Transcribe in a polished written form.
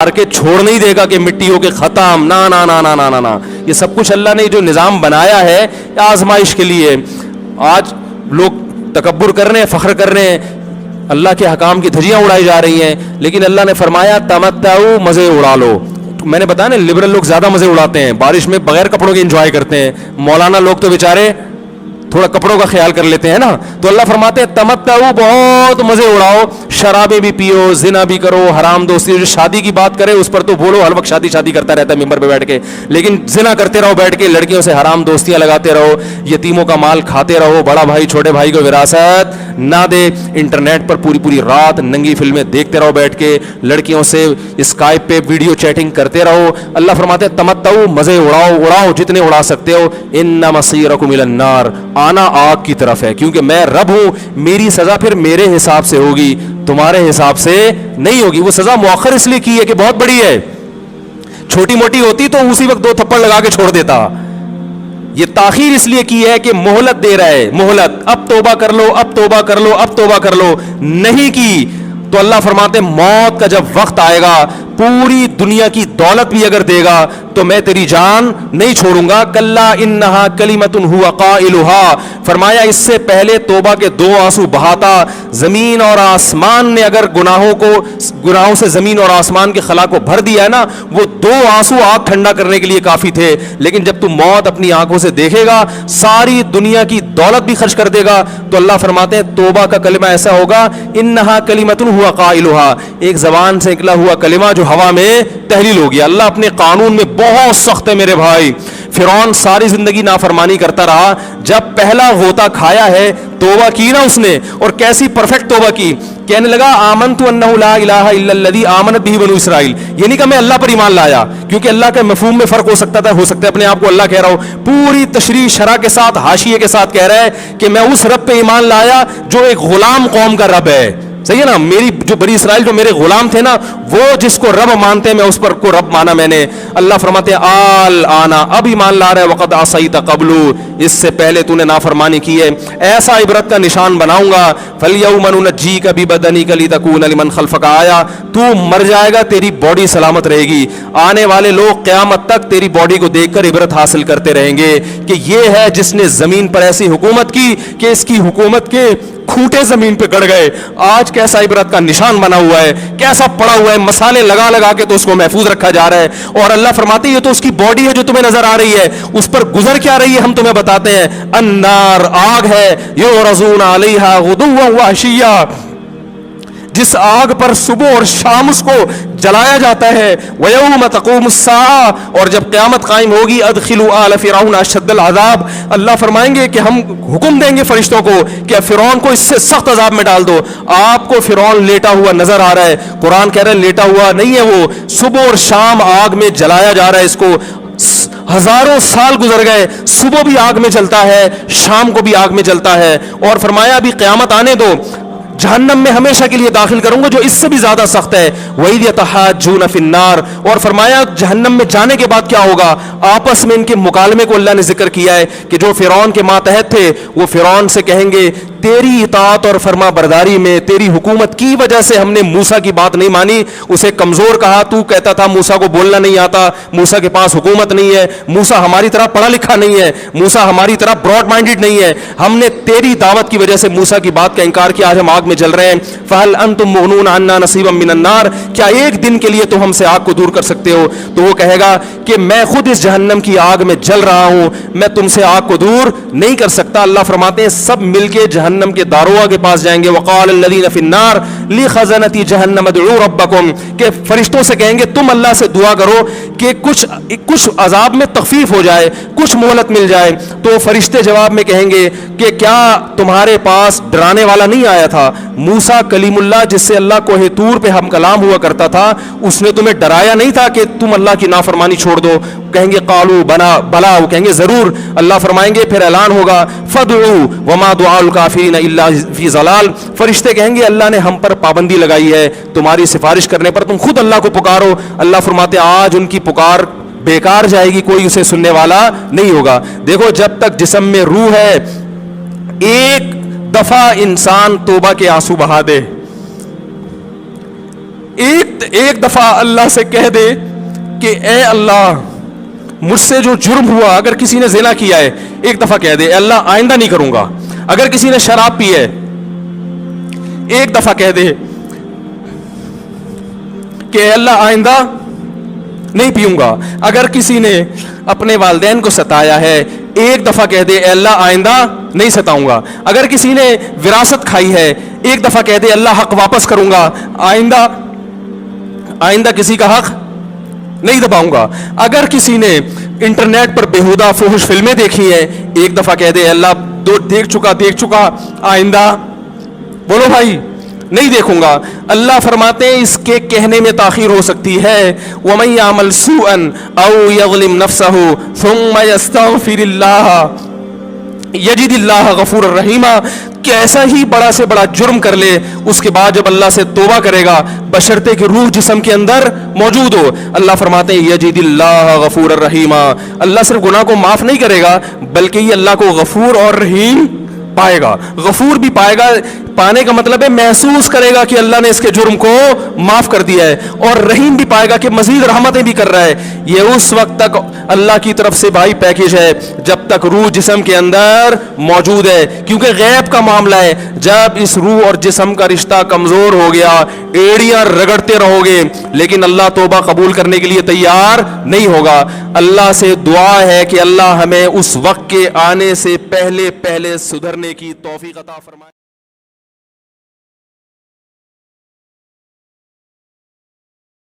मार के छोड़ नहीं देगा कि मिट्टी हो के खत्म, ना ना ना ना ना ना ना। ये सब कुछ अल्लाह ने जो निज़ाम बनाया है आजमाइश के लिए। आज लोग तकब्बुर कर रहे हैं, फ़ख्र कर रहे हैं, अल्लाह के हकाम की धज्जियां उड़ाई जा रही हैं, लेकिन अल्लाह ने फरमाया तमत्ताऊ, मज़े उड़ा लो। मैंने बताया ना, लिबरल लोग ज़्यादा मज़े उड़ाते हैं, बारिश में बगैर कपड़ों के इंजॉय करते हैं। मौलाना लोग तो बेचारे थोड़ा कपड़ों का ख्याल कर लेते हैं ना। तो अल्लाह फरमाते हैं तमत्ताऊ, बहुत मजे उड़ाओ, शराबें भी पियो, जिना भी करो, हराम दोस्ती। जो शादी की बात करे उस पर तो बोलो, हर वक्त शादी शादी करता रहता है मिंबर पे बैठ के, लेकिन जिना करते रहो बैठ के, लड़कियों से हराम दोस्तियां लगाते रहो, यतीमों का माल खाते रहो, बड़ा भाई छोटे भाई को विरासत ना दे, इंटरनेट पर पूरी पूरी रात नंगी फिल्में देखते रहो बैठ के, लड़कियों से स्काइप पे वीडियो चैटिंग करते रहो। अल्लाह फरमाते हैं तमत्ताऊ, मजे उड़ाओ, उड़ाओ जितने उड़ा सकते हो। इन्ना मसीरकुम इलन नार, आना आग की तरफ है, क्योंकि मैं रब हूं, मेरी सजा फिर मेरे हिसाब से होगी, तुम्हारे हिसाब से नहीं होगी। वो सजा मुअख्खर इसलिए की है कि बहुत बड़ी है, छोटी मोटी होती तो उसी वक्त दो थप्पड़ लगा के छोड़ देता। ये ताखीर इसलिए की है कि मोहलत दे रहा है, मोहलत, अब तौबा कर लो, अब तौबा कर लो, अब तौबा कर लो। नहीं की तो अल्लाह फरमाते मौत का जब वक्त आएगा, पूरी दुनिया की दौलत भी अगर देगा तो मैं तेरी जान नहीं छोड़ूंगा। कल्ला इन्नहा कलिमतुन हुवा काइलुहा, फरमाया इससे पहले तौबा के दो आंसू बहाता। जमीन और आसमान ने अगर गुनाहों से जमीन और आसमान के खला को भर दिया है ना, वो दो आंसू आग ठंडा करने के लिए काफी थे। लेकिन जब तू मौत अपनी आंखों से देखेगा, सारी दुनिया की दौलत भी खर्च कर देगा, तो अल्लाह फरमाते हैं तौबा का कलिमा ऐसा होगा, इन्नहा कलिमतुन हुवा काइलुहा, एक जबान से निकला हुआ कलिमा जो हवा में तहलील हो गया। अल्लाह अपने कानून में बहुत सख्त है मेरे भाई। फिरौन सारी जिंदगी नाफरमानी करता रहा, जब पहला गोता खाया है तौबा की ना उसने, और कैसी परफेक्ट तौबा की। कहने लगा आमनतु अन्नहु ला इलाहा इल्लल्लज़ी आमनत बिही बनु इसराइल। ये नहीं कहा मैं अल्लाह पर ईमान लाया, क्योंकि अल्लाह के मफहूम में फर्क हो सकता था, हो सकता है अपने आप को अल्लाह कह रहा हो। पूरी तशरीह शरह के साथ, हाशिए के साथ कह रहा है कि मैं उस रब पे ईमान लाया जो एक गुलाम कौम का रब है। सही है ना, मेरी जो बनी इसराइल जो मेरे गुलाम थे ना, वो जिसको रब मानते हैं मैं उस पर को रब माना मैंने। अल्लाह फरमाते हैं आल आना, अब ईमान ला रहा है, वक़द असैता क़ब्लु, इससे पहले तूने नाफरमानी की है, ऐसा इबरत का निशान बनाऊंगा। फलयौमा नुनज्जीका बिबदनिका लितकूना लिमन खल्फका आया, तू मर जाएगा तेरी बॉडी सलामत रहेगी, आने वाले लोग क़यामत तक तेरी बॉडी को देखकर इबरत हासिल करते रहेंगे कि ये है जिसने जमीन पर ऐसी हुकूमत की कि इसकी हुकूमत के खूंटे जमीन पे गड़ गए। आज कैसा इबरत का निशान बना हुआ है, कैसा पड़ा हुआ है, मसाले लगा लगा के तो उसको महफूज रखा जा रहा है। और अल्लाह फरमाते हैं ये तो उसकी बॉडी है जो तुम्हें नजर आ रही है, उस पर गुजर क्या रही है हम तुम्हें बताते हैं। अन्नार, आग है, युरज़ूना अलैहा गुदुव्वन व अशिय्या, जिस आग पर सुबह और शाम उसको जलाया जाता है। वयौम तक़ूमुस्साआ, और जब क़यामत कायम होगी, अदखिलू आल फ़िरऔन अशद्दल अज़ाब, अल्लाह फरमाएंगे कि हम हुक्म देंगे फरिश्तों को कि फ़िरौन को इससे सख्त अज़ाब में डाल दो। आपको फ़िरौन लेटा हुआ नजर आ रहा है, कुरान कह रहा है लेटा हुआ नहीं है वो, सुबह और शाम आग में जलाया जा रहा है इसको। हजारों साल गुजर गए, सुबह भी आग में जलता है, शाम को भी आग में जलता है। और फरमाया अभी क़यामत आने दो, जहन्नम में हमेशा के लिए दाखिल करूंगा जो इससे भी ज्यादा सख्त है। वही यतहाज्जून फिन्नार, और फरमाया जहन्नम में जाने के बाद क्या होगा। आपस में इनके मुकालमे को अल्लाह ने जिक्र किया है कि जो फिरौन के मातहत थे वो फिरौन से कहेंगे तेरी इताअत और फरमा बरदारी में, तेरी हुकूमत की वजह से हमने मूसा की बात नहीं मानी, उसे कमजोर कहा। तू कहता था मूसा को बोलना नहीं आता, मूसा के पास हुकूमत नहीं है, मूसा हमारी तरह पढ़ा लिखा नहीं है, मूसा हमारी तरह ब्रॉड माइंडेड नहीं है, हमने तेरी दावत की वजह से मूसा की बात का इनकार किया, आज हम आग में जल रहे हैं। फहल अंतुम मुगनून अन्ना नसीबम मिनन नार, क्या एक दिन के लिए तुम हमसे आग को दूर कर सकते हो। तो वो कहेगा कि मैं खुद इस जहन्नम की आग में जल रहा हूं, मैं तुमसे आग को दूर नहीं कर सकता। अल्लाह फरमाते हैं सब मिलके जहन्नम के दारोगा के पास जाएंगे। वक़ाल अल्लज़ीना फ़िन्नार लिख़ज़नती जहन्नम उदऊ रब्बकुम, के फरिश्तों से कहेंगे तुम अल्लाह से दुआ करो कि कुछ अजाब में तखफीफ हो जाए, कुछ मोहलत मिल जाए। तो फरिश्ते जवाब में कहेंगे कि क्या तुम्हारे पास डराने वाला नहीं आया था, मूसा कलीमुल्लाह जिससे अल्लाह कोहे तूर पे हम कलाम हुआ करता था, उसने तुम्हें डराया नहीं था कि तुम अल्लाह की नाफरमानी छोड़ दो। कहेंगे कालू बना बला, वो कहेंगे जरूर। अल्लाह फरमाएंगे फिर ऐलान होगा फदउ वमा दुआउल काफिरीन इल्ला फी ज़लाल, फरिश्ते कहेंगे अल्लाह ने हम पर पाबंदी लगाई है तुम्हारी सिफारिश करने पर, तुम खुद अल्लाह को पुकारो। अल्लाह फरमाते आज उनकी पुकार बेकार जाएगी, कोई उसे सुनने वाला नहीं होगा। देखो जब तक जिस्म में रूह है, एक दफा इंसान तौबा के आंसू बहा दे, ایک دفعہ اللہ سے کہہ دے کہ اے اللہ مجھ سے جو جرم ہوا, اگر کسی نے زنا کیا ہے ایک دفعہ کہہ دے اے اللہ آئندہ نہیں کروں گا. اگر کسی نے شراب پی ہے ایک دفعہ کہہ دے کہ اے اللہ آئندہ نہیں پیوں گا. اگر کسی نے اپنے والدین کو ستایا ہے ایک دفعہ کہہ دے اے اللہ آئندہ نہیں ستاؤں گا. اگر کسی نے وراثت کھائی ہے ایک دفعہ کہہ دے اللہ حق واپس کروں گا, آئندہ کسی کا حق نہیں دباؤں گا. اگر کسی نے انٹرنیٹ پر بیہودہ فحش فلمیں دیکھی ہیں ایک دفعہ کہہ دے اللہ دیکھ چکا آئندہ بولو بھائی نہیں دیکھوں گا. اللہ فرماتے ہیں اس کے کہنے میں تاخیر ہو سکتی ہے. وَمَن يَعْمَلْ سُوءًا أَوْ يَظْلِمْ نَفْسَهُ ثُمَّ يَسْتَغْفِرِ اللَّهَ يَجِدِ اللَّهَ غَفُورًا رَحِيمًا. کیسا ہی بڑا سے بڑا جرم کر لے اس کے بعد جب اللہ سے توبہ کرے گا بشرطے کہ روح جسم کے اندر موجود ہو, اللہ فرماتے ہیں یجد اللہ غفور الرحیمہ. اللہ صرف گناہ کو معاف نہیں کرے گا بلکہ یہ اللہ کو غفور اور رحیم پائے گا. غفور بھی پائے گا, پانے کا مطلب ہے محسوس کرے گا کہ اللہ نے اس کے جرم کو معاف کر دیا ہے, اور رحیم بھی پائے گا کہ مزید رحمتیں بھی کر رہا ہے. یہ اس وقت تک اللہ کی طرف سے بھائی پیکیج ہے جب تک روح جسم کے اندر موجود ہے, کیونکہ غیب کا معاملہ ہے. جب اس روح اور جسم کا رشتہ کمزور ہو گیا ایڑیاں رگڑتے رہو گے لیکن اللہ توبہ قبول کرنے کے لیے تیار نہیں ہوگا. اللہ سے دعا ہے کہ اللہ ہمیں اس وقت کے آنے سے پہلے سدھرنے کی توفیق عطا فرمائے.